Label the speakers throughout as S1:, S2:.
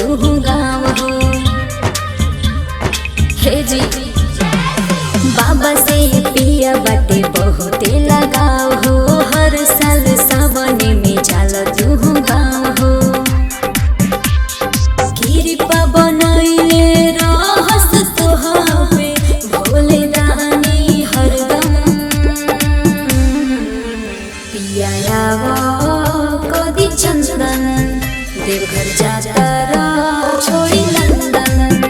S1: तू गाँव हो। हे जी बाबा से पिया बाटे बहुते लगाव हो। हर साल सावन में जाला तू गाँव हो। कृपा बनैले रहस तोहपे भोले दानी हरदम। पिया कदी चंदन देवघर जाता छोड़ी नंदन।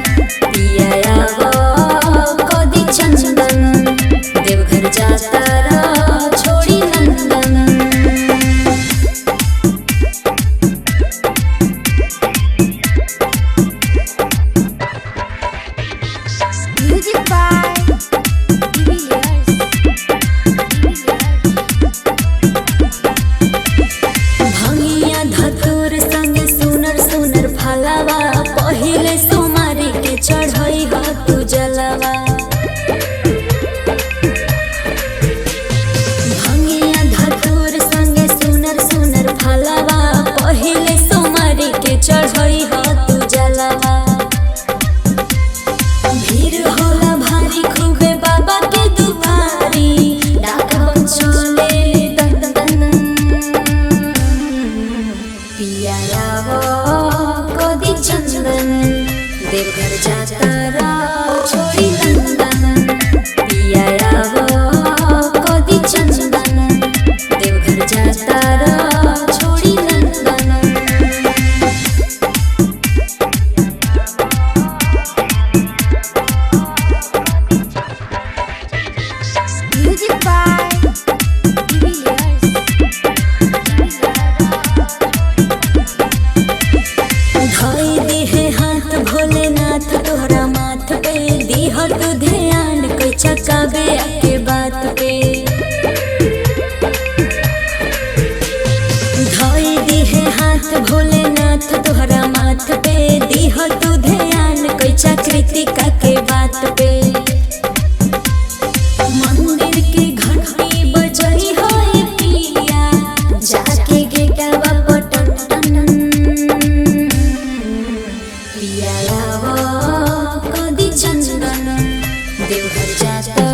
S1: पिया कदी चंदन देवघर जाता छोड़ी नंदन।
S2: Music by DVS.
S1: भंगिया धतूर संग सुनर सुनर फलावा पहिले सोमारी के चढ़ई ह तू जलवा। भंगिया धतूर संग सुनर सुनर फलावा पहिले सोमारी के चढ़ई ह तू जलवा। भीड़ होला भारी खूबे बाबा के दुआरी डाक बंचोले दन दन। पिया कदी चंदन देवघर जाता छोड़ी नंदन। पिया कदी चंदन देवघर जाता छोड़ी नंदन।
S2: Music by DVS.
S1: धोई दिहे हाथ भोलेनाथ तोहरा माथ पे। दीह तू ध्यान कोई चकाबे के बात पे। धोई दिहे हाथ भोलेनाथ तोहरा माथ पे। दीह तू ध्यान कोई कृतिका के बात पे। मंदिर के घंटी बजई है पिया जाके गेटवा पटन टन। पिया कदी चंदन देवघर जाता